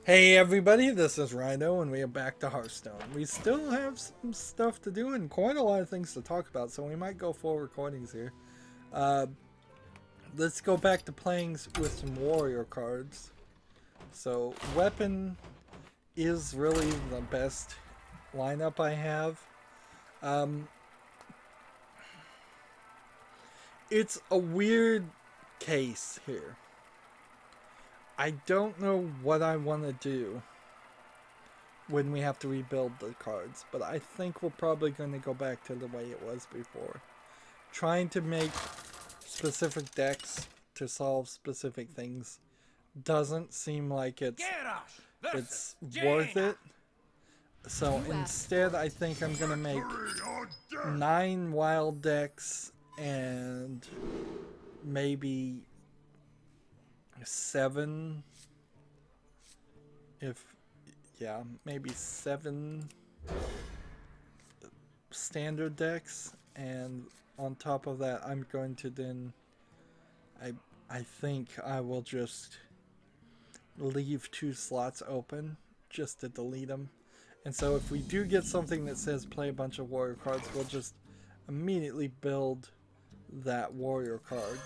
Hey everybody, this is Rydo and we are back to Hearthstone. We still have some stuff to do and quite a lot of things to talk about, so we might go full recordings here. Uh, let's go back to playing with some warrior cards. So, weapon is really the best lineup I have. Um, it's a weird case here. I don't know what I want to do when we have to rebuild the cards, but I think we're probably going to go back to the way it was before. Trying to make specific decks to solve specific things doesn't seem like it's worth it. So instead, I think I'm going to make 9 wild decks and maybe 7 maybe 7 standard decks, and on top of that I'm going to then I think I will just leave 2 slots open just to delete them. And so if we do get something that says play a bunch of warrior cards, we'll just immediately build that warrior card,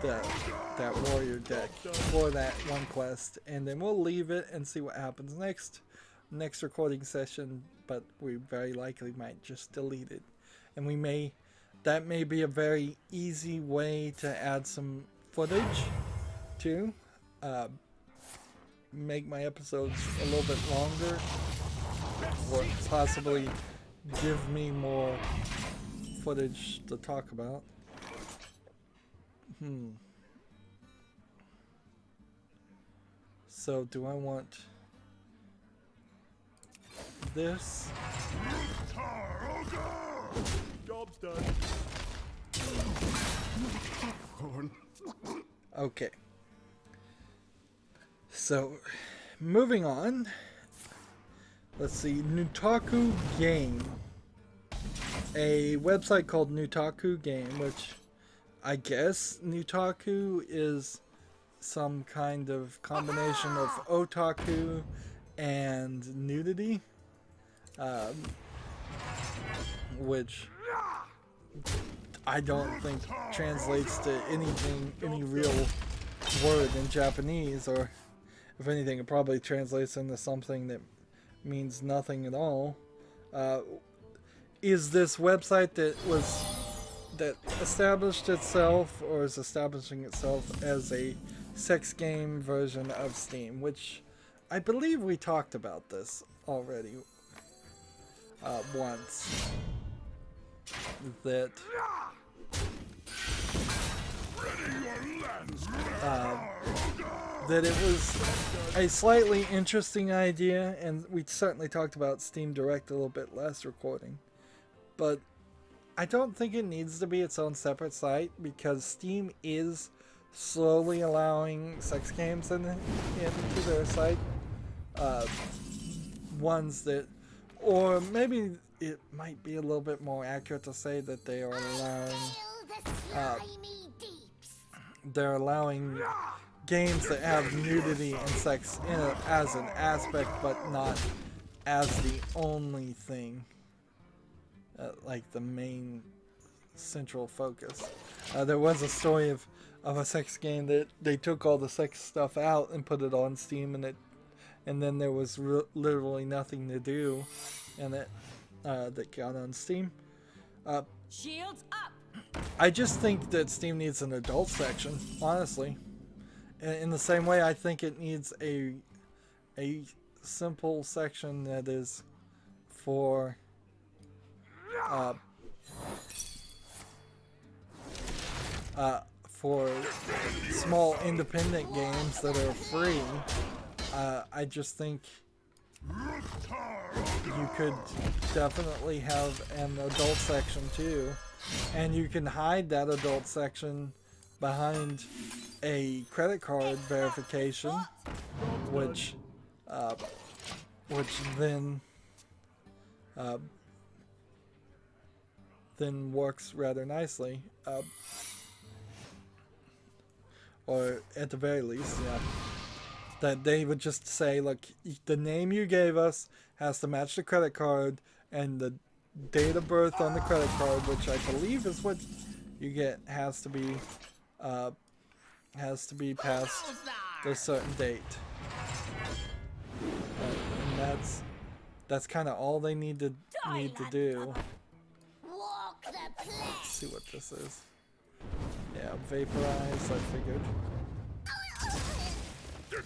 that warrior deck for that one quest, and then we'll leave it and see what happens next recording session. But we very likely might just delete it, and that may be a very easy way to add some footage too, make my episodes a little bit longer, or possibly give me more footage to talk about. So do I want this? Job's done. Okay. So, moving on. Let's see, Nutaku Game. A website called Nutaku Game, which I guess Nutaku is some kind of combination of otaku and nudity, which I don't think translates to any real word in Japanese, or if anything, it probably translates into something that means nothing at all. Is this website that established itself, or is establishing itself as a sex game version of Steam, which I believe we talked about this already once. That that it was a slightly interesting idea, and we certainly talked about Steam Direct a little bit last recording, but I don't think it needs to be its own separate site, because Steam is slowly allowing sex games into their site. Ones that, or maybe it might be a little bit more accurate to say that they are allowing games that have nudity and sex in it as an aspect, but not as the only thing, like the main central focus. There was a story of a sex game that they took all the sex stuff out and put it on Steam, and then there was literally nothing to do, and that got on Steam. Shields up. I just think that Steam needs an adult section, honestly. In the same way, I think it needs a simple section that is for small independent games that are free. I just think you could definitely have an adult section too, and you can hide that adult section behind a credit card verification, which then works rather nicely, or at the very least, yeah. That they would just say, look, the name you gave us has to match the credit card, and the date of birth on the credit card, which I believe is what you get, has to be past a certain date. And that's kind of all they need to do. Walk the plank. Let's see what this is. Yeah, vaporize. I figured.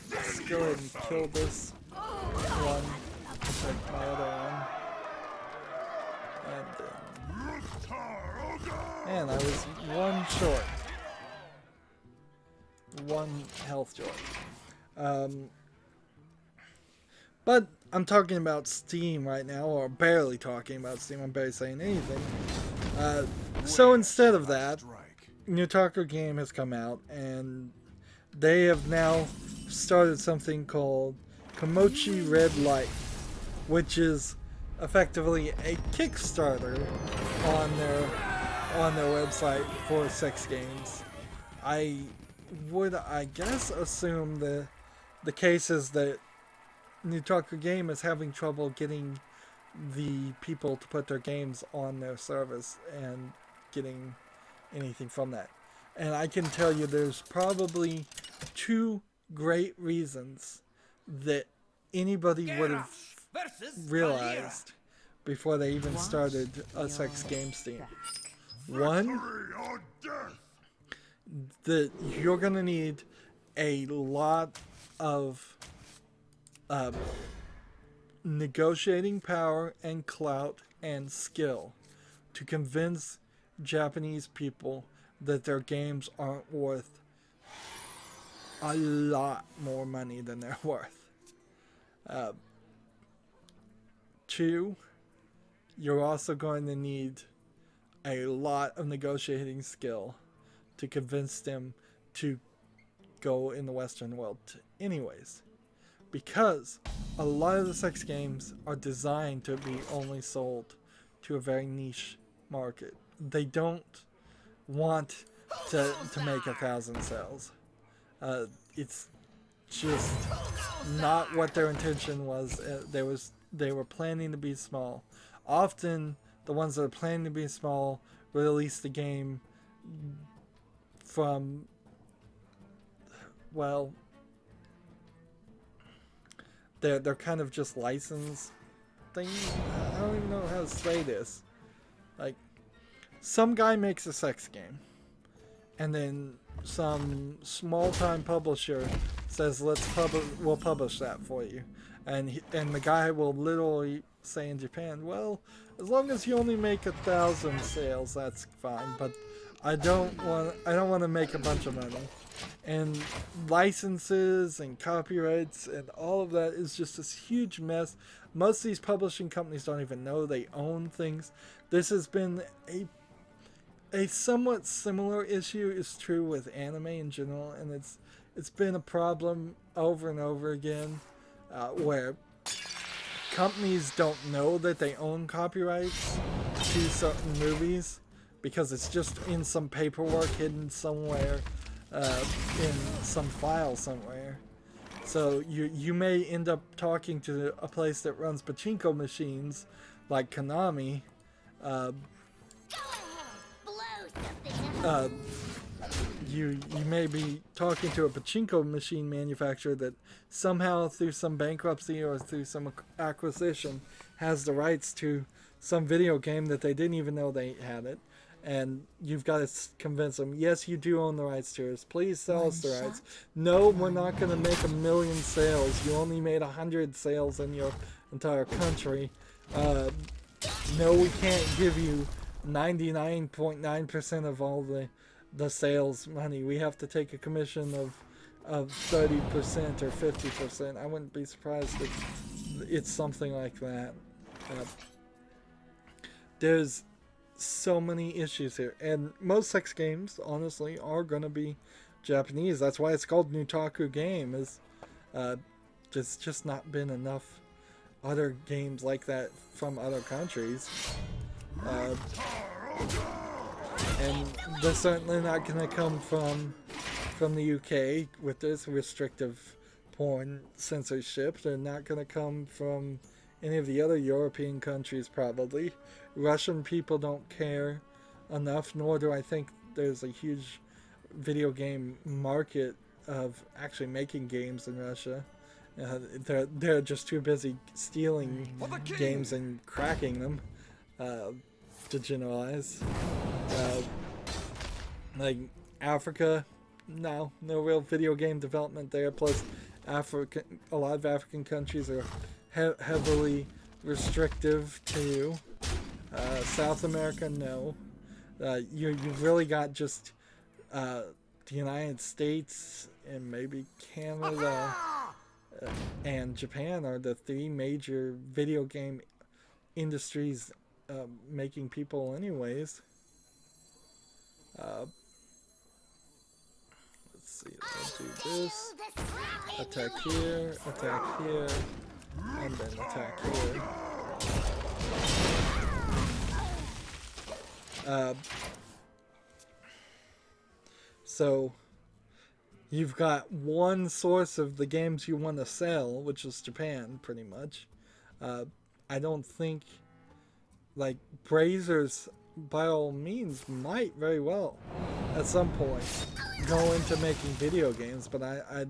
Let's go ahead and kill this one. Protect my other one. And I was one short. One health short. But I'm talking about Steam right now, or barely talking about Steam. I'm barely saying anything. So instead of that, Nutaku Game has come out, and they have now started something called Komochi Red Light, which is effectively a Kickstarter on their website for sex games. I would, I guess, assume the case is that Nutaku Game is having trouble getting the people to put their games on their service and getting anything from that. And I can tell you there's probably 2 great reasons that anybody would have realized before they even started a sex game Steam. One, that you're going to need a lot of negotiating power and clout and skill to convince Japanese people that their games aren't worth a lot more money than they're worth. 2, you're also going to need a lot of negotiating skill to convince them to go in the Western world anyways. Because a lot of the sex games are designed to be only sold to a very niche market. They don't want to make 1,000 sales. It's just not what their intention was. They were planning to be small. Often, the ones that are planning to be small release the game from, well, they're kind of just licensed things. I don't even know how to say this. Like, some guy makes a sex game, and then some small-time publisher says, we'll publish that for you. And the guy will literally say in Japan, well, as long as you only make 1,000 sales, that's fine. But I don't want to make a bunch of money. And licenses and copyrights and all of that is just this huge mess. Most of these publishing companies don't even know they own things. This has been a somewhat similar issue is true with anime in general, and it's been a problem over and over again, where companies don't know that they own copyrights to certain movies because it's just in some paperwork hidden somewhere, in some file somewhere. So you may end up talking to a place that runs pachinko machines like Konami. You may be talking to a pachinko machine manufacturer that somehow through some bankruptcy or through some acquisition has the rights to some video game that they didn't even know they had it. And you've got to convince them, yes, you do own the rights to us. Please sell us the rights. No, we're not going to make 1 million sales. You only made 100 sales in your entire country. No, we can't give you 99.9% of all the sales money. We have to take a commission of 30% or 50%. I wouldn't be surprised if it's something like that. There's so many issues here, and most sex games honestly are going to be Japanese. That's why it's called Nutaku Game. Is there's just not been enough other games like that from other countries, and they're certainly not going to come from the UK with this restrictive porn censorship. They're not going to come from any of the other European countries, probably. Russian people don't care enough, nor do I think there's a huge video game market of actually making games in Russia. They're just too busy stealing games and cracking them, to generalize. Like Africa, no real video game development there. Plus, a lot of African countries are heavily restrictive to. South America, no. You've really got just the United States and maybe Canada and Japan are the three major video game industries making people anyways. Let's see, I'll do this. Attack here, and then attack here. So you've got one source of the games you want to sell, which is Japan, pretty much. I don't think, like, Brazers, by all means, might very well, at some point, go into making video games, but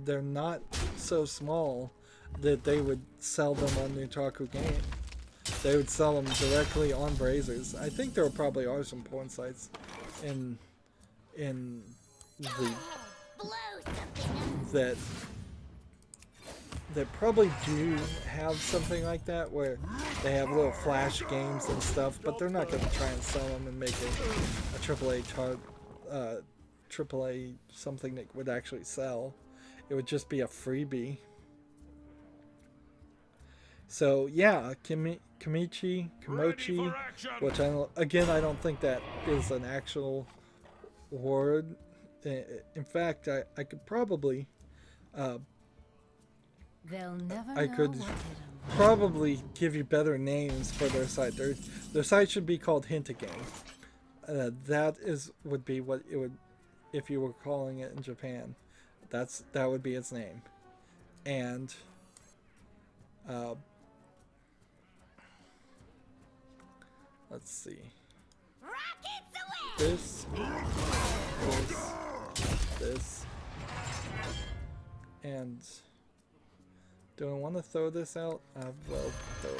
they're not so small that they would sell them on Nutaku Game. They would sell them directly on Brazers. I think there probably are some porn sites in the that probably do have something like that, where they have little flash games and stuff, but they're not going to try and sell them and make a AAA something that would actually sell. It would just be a freebie. So yeah, Kimochi, which I don't think that is an actual word. In fact, I could probably probably give you better names for their site. Their site should be called Hintagame. That would be what it would, if you were calling it in Japan. That would be its name. And let's see. This, and do I want to throw this out? I will throw it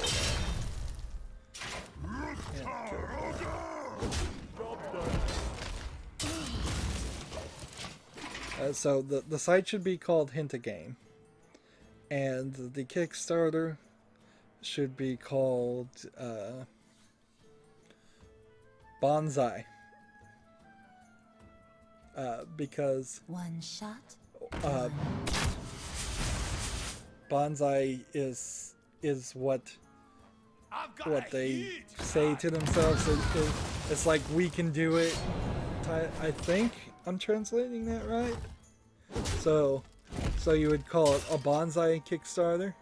out. So the site should be called Hintagame, and the Kickstarter should be called Bonsai. Because one shot. Bonsai is what they say to themselves. It's like, we can do it. I think I'm translating that right. So you would call it a Bonsai Kickstarter.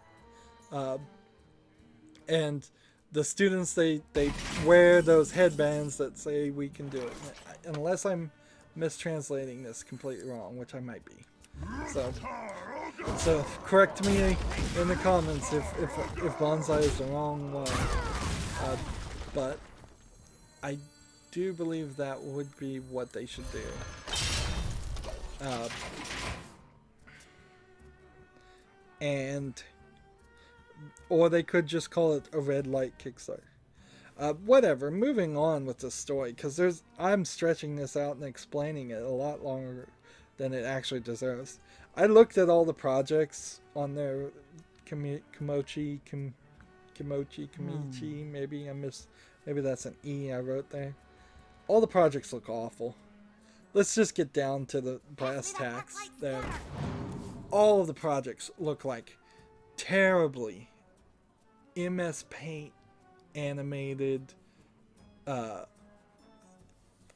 And the students, they wear those headbands that say we can do it. Unless I'm mistranslating this completely wrong, which I might be. So correct me in the comments if Bonsai is the wrong one. But I do believe that would be what they should do. Or they could just call it a red light Kickstarter. Whatever, moving on with the story, because I'm stretching this out and explaining it a lot longer than it actually deserves. I looked at all the projects on their Kimochi, maybe maybe that's an E I wrote there. All the projects look awful. Let's just get down to the brass tacks there. All of the projects look like terribly MS Paint animated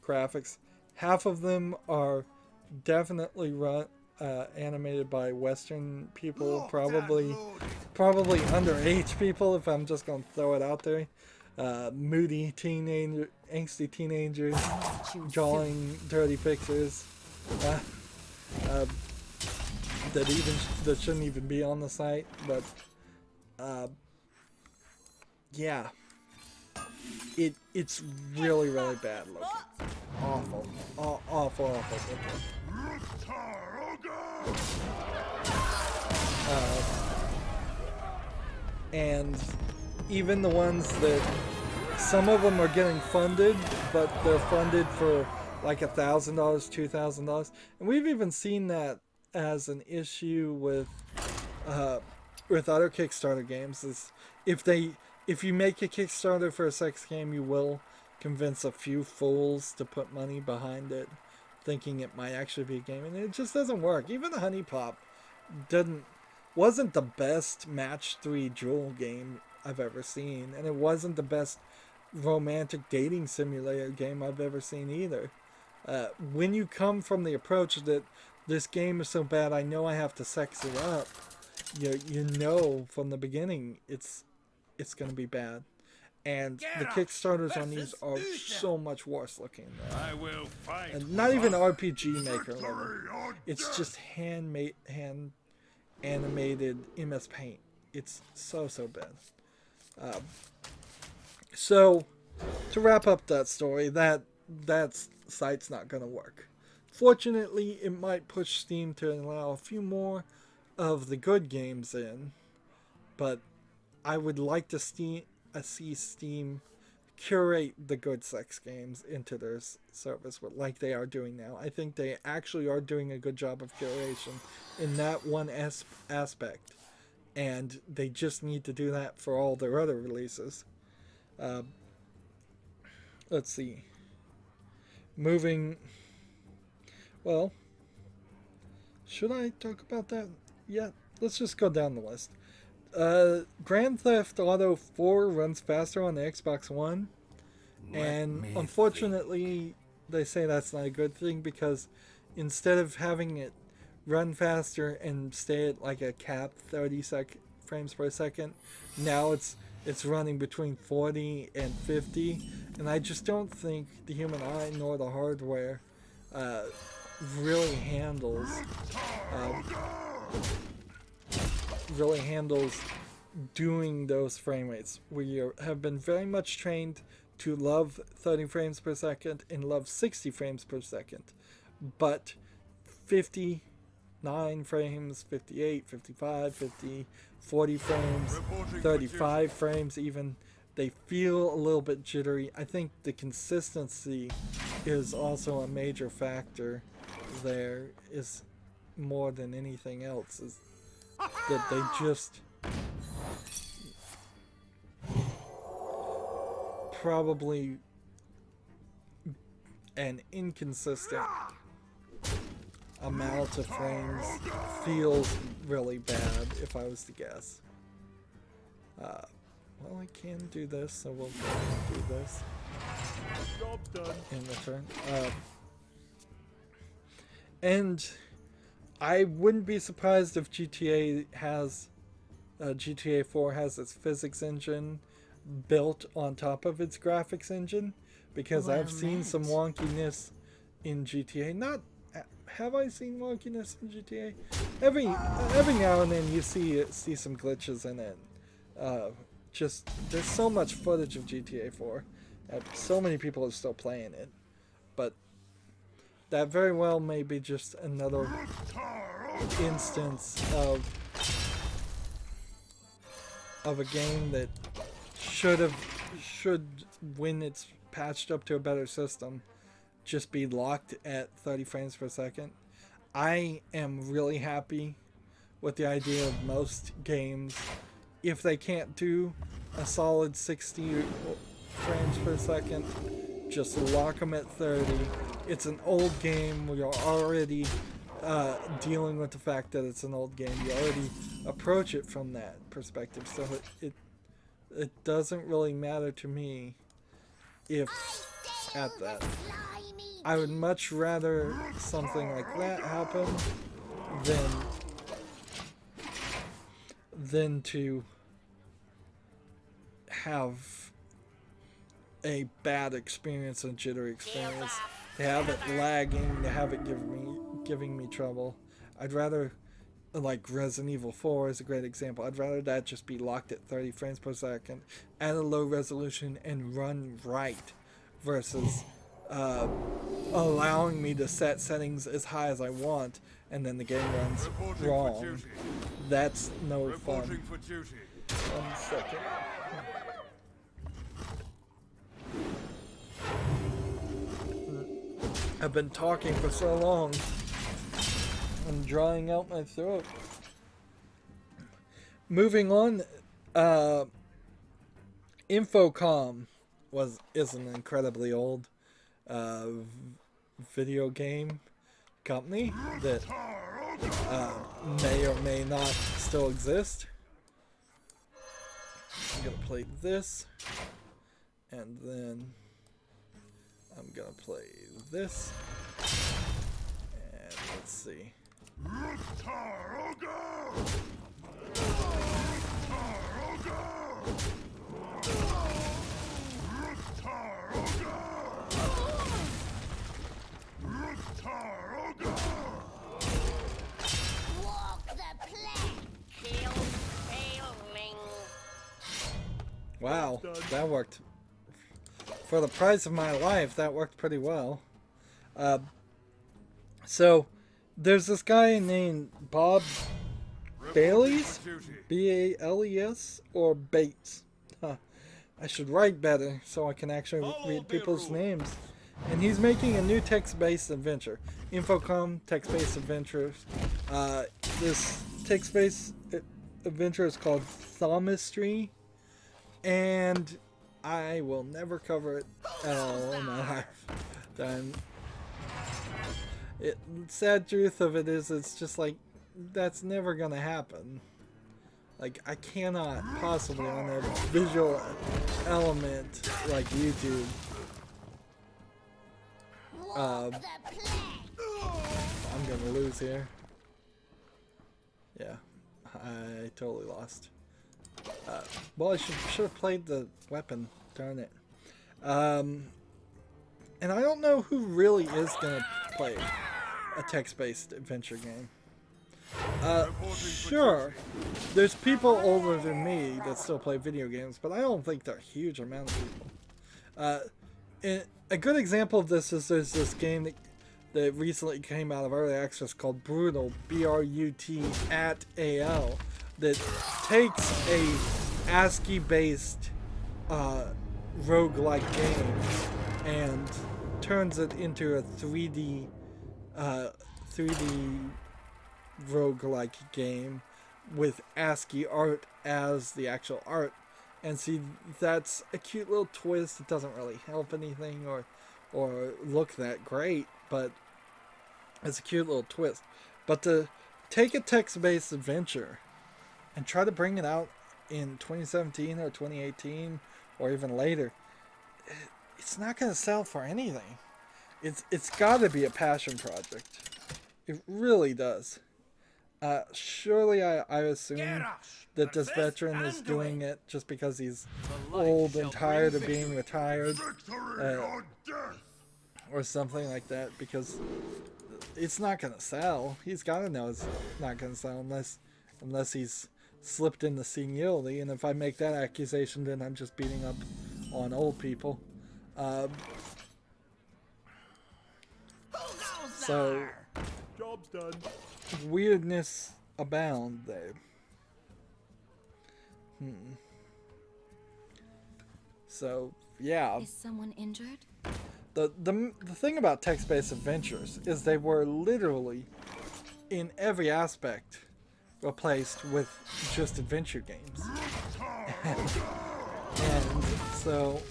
graphics. Half of them are definitely animated by Western people, probably underage people, if I'm just gonna throw it out there. Moody angsty teenagers drawing dirty pictures. that shouldn't even be on the site, but yeah, it's really bad looking, awful, awful looking. And even the ones that some of them are getting funded, but they're funded for like $1,000, $2,000, and we've even seen that as an issue with other Kickstarter games. Is if you make a Kickstarter for a sex game, you will convince a few fools to put money behind it, thinking it might actually be a game, and it just doesn't work. Even the Honey Pop wasn't the best match 3 jewel game I've ever seen, and it wasn't the best romantic dating simulator game I've ever seen either. When you come from the approach that this game is so bad I know I have to sex it up, you know from the beginning it's going to be bad. And the Kickstarters on these are so much worse looking than that. I will fight. And not even RPG Maker level. It's just hand animated MS Paint. It's so bad. So to wrap up that story, that site's not going to work. Fortunately, it might push Steam to allow a few more of the good games in, but I would like to see Steam curate the good sex games into their service, like they are doing now. I think they actually are doing a good job of curation in that one aspect, and they just need to do that for all their other releases. Let's see. Well, should I talk about that yet? Let's just go down the list. Grand Theft Auto 4 runs faster on the Xbox One, and unfortunately they say that's not a good thing, because instead of having it run faster and stay at like a capped 30 frames per second, now it's running between 40 and 50, and I just don't think the human eye nor the hardware really handles doing those frame rates. We have been very much trained to love 30 frames per second and love 60 frames per second, but 59 frames, 58, 55, 50, 40 frames, 35 frames even, they feel a little bit jittery. I think the consistency is also a major factor there, is more than anything else, is that they just probably an inconsistent amount of frames feels really bad, if I was to guess. Well, I can do this, so we'll go and do this. Job's done. In return. And I wouldn't be surprised if GTA 4 has its physics engine built on top of its graphics engine, because I've seen some wonkiness in GTA. Have I seen wonkiness in GTA? Every now and then you see some glitches in it. Just there's so much footage of GTA 4, and so many people are still playing it, but that very well may be just another instance of a game that should, when it's patched up to a better system, just be locked at 30 frames per second. I am really happy with the idea of most games, if they can't do a solid 60 frames per second, just lock them at 30. It's an old game. We are already dealing with the fact that it's an old game. You already approach it from that perspective, so it doesn't really matter to me if at that. I would much rather something like that happen than to have a bad experience, a jittery experience, to have it lagging, to have it giving me trouble. I'd rather like Resident Evil 4 is a great example. I'd rather that just be locked at 30 frames per second at a low resolution and run right versus allowing me to set settings as high as I want and then the game runs wrong. That's no fun. For duty. 1 second. I've been talking for so long. I'm drying out my throat. Moving on, Infocom is an incredibly old video game company that may or may not still exist. I'm gonna play this, and then I'm gonna play this, and let's see. Walk the plank. Kill failing. Wow, that worked. For the price of my life, that worked pretty well. So, there's this guy named Bob Bailey's? B-A-L-E-S? Or Bates? Huh. I should write better so I can actually read people's names. And he's making a new text-based adventure. Infocom text-based adventures. This text-based adventure is called Thaumastery. And I will never cover it at all in my life. Then, sad truth of it is, it's just like, that's never gonna happen. Like, I cannot possibly on a visual element like YouTube. I'm gonna lose here. Yeah, I totally lost. Well, I should have played the weapon. Darn it. And I don't know who really is gonna play a text-based adventure game. Sure, there's people older than me that still play video games, but I don't think they're a huge amount of people. And a good example of this is there's this game that recently came out of early access called Brutal, B-R-U-T@A-L, that takes a ASCII-based roguelike game and turns it into a 3D roguelike game with ASCII art as the actual art. And see, that's a cute little twist. It doesn't really help anything or look that great, but it's a cute little twist. But to take a text-based adventure and try to bring it out in 2017 or 2018 or even later, it's not going to sell for anything. It's got to be a passion project. It really does. Surely I assume that this veteran is doing it just because he's old and tired of being retired, or something like that, because it's not gonna sell. He's gotta know it's not gonna sell unless he's slipped into senility, and if I make that accusation, then I'm just beating up on old people. So Job's done. weirdness abound there. So yeah, Is someone injured? the thing about text-based adventures is they were literally in every aspect replaced with just adventure games. And so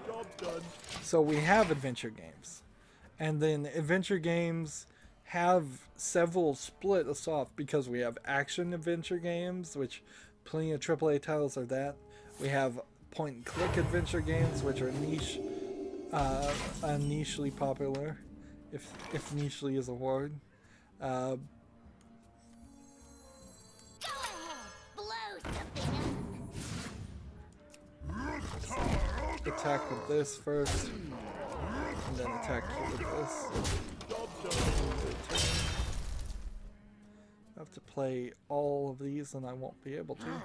Job's done. So we have adventure games, and then adventure games have several split us off because we have action adventure games, which plenty of AAA titles are that. We have point and click adventure games, which are nichely popular, if nichely is a word. Go ahead. Blow something up. Attack with this first, and then attack with this. play all of these, then I won't be able to.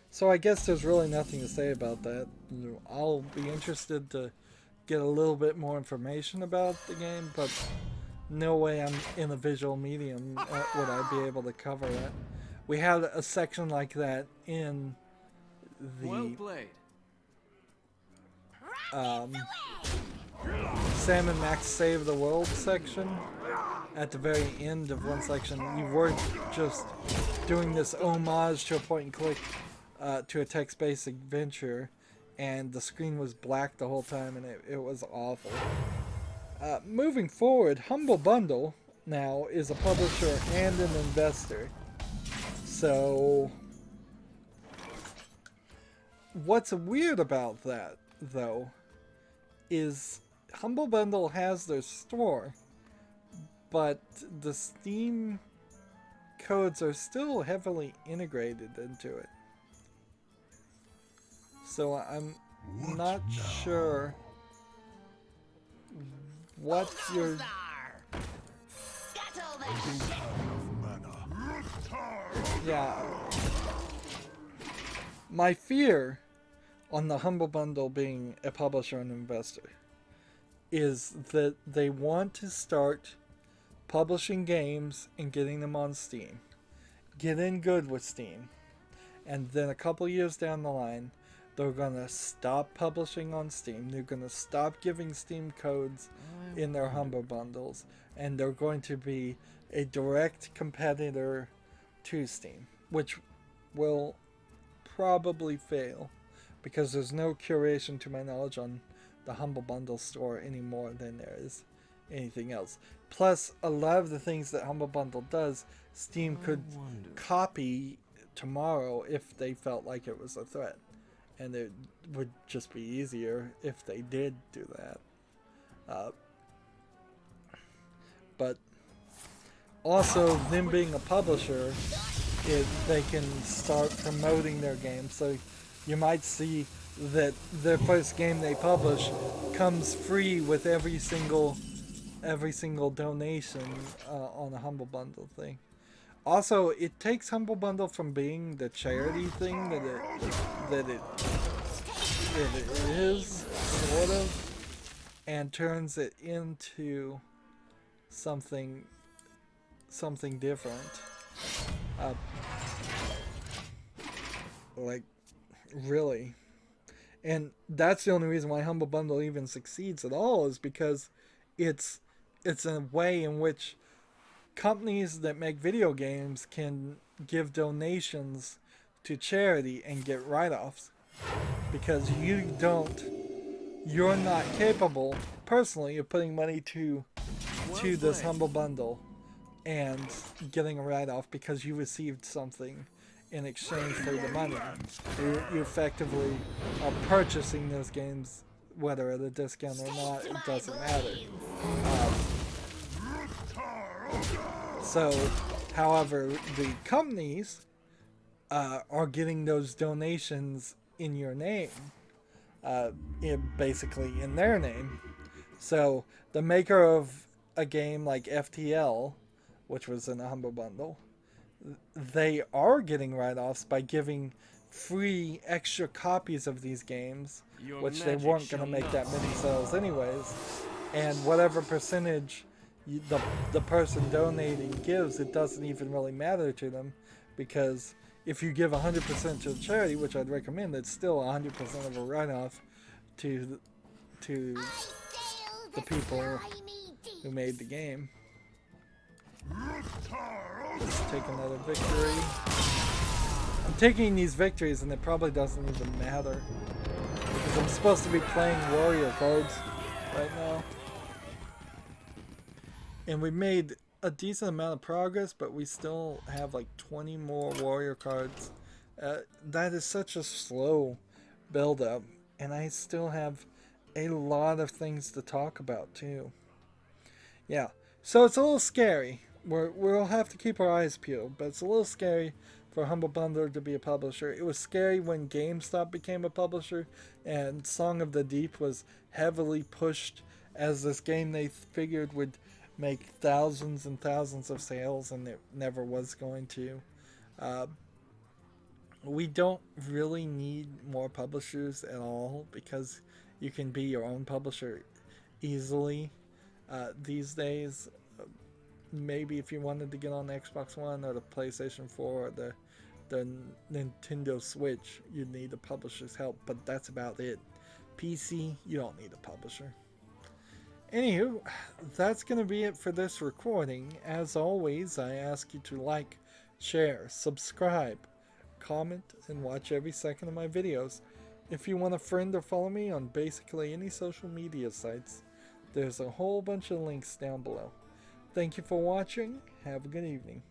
So I guess there's really nothing to say about that. I'll be interested to get a little bit more information about the game, but no way I'm in a visual medium would I be able to cover that. We had a section like that in the Well played. Sam and Max Save the World section. At the very end of one section, you were just doing this homage to a point and click to a text-based adventure, and the screen was black the whole time, and it was awful. Moving forward, Humble Bundle now is a publisher and an investor. So, what's weird about that, though, is Humble Bundle has their store, but the Steam codes are still heavily integrated into it. So I'm not sure what you're... Yeah. My fear on the Humble Bundle being a publisher and investor is that they want to start publishing games and getting them on Steam. Get in good with Steam. And then a couple years down the line, they're going to stop publishing on Steam. They're going to stop giving Steam codes in their Humble Bundles. And they're going to be a direct competitor to Steam, which will probably fail because there's no curation, to my knowledge, on the Humble Bundle store any more than there is anything else. Plus, a lot of the things that Humble Bundle does, Steam could copy tomorrow if they felt like it was a threat. And it would just be easier if they did do that. But also, them being a publisher, they can start promoting their games. So you might see that their first game they publish comes free with every single donation on a Humble Bundle thing. Also, it takes Humble Bundle from being the charity thing that it is, sort of, and turns it into something different. Like, really. And that's the only reason why Humble Bundle even succeeds at all, is because it's a way in which companies that make video games can give donations to charity and get write-offs, because you're not capable personally of putting money to this Humble Bundle and getting a write-off because you received something in exchange for the money. You effectively are purchasing those games, whether at a discount or not, it doesn't matter. So, however, the companies are getting those donations in your name, basically in their name. So, the maker of a game like FTL, which was in a Humble Bundle, they are getting write-offs by giving free extra copies of these games, which they weren't going to make that many sales anyways, and whatever percentage the person donating gives, it doesn't even really matter to them, because if you give 100% to the charity, which I'd recommend, it's still 100% of a write-off to the people who made the game. Let's take another victory. I'm taking these victories and it probably doesn't even matter, because I'm supposed to be playing warrior cards right now. And we made a decent amount of progress, but we still have like 20 more warrior cards. That is such a slow build up, and I still have a lot of things to talk about too. Yeah, so it's a little scary. We'll have to keep our eyes peeled, but it's a little scary for Humble Bundle to be a publisher. It was scary when GameStop became a publisher, and Song of the Deep was heavily pushed as this game they figured would make thousands and thousands of sales, and it never was going to. Uh, we don't really need more publishers at all because you can be your own publisher easily these days. Maybe if you wanted to get on the Xbox One or the PlayStation 4 or the Nintendo Switch, you'd need a publisher's help, but that's about it. PC, you don't need a publisher. Anywho, that's going to be it for this recording. As always, I ask you to like, share, subscribe, comment, and watch every second of my videos. If you want to friend or follow me on basically any social media sites, there's a whole bunch of links down below. Thank you for watching. Have a good evening.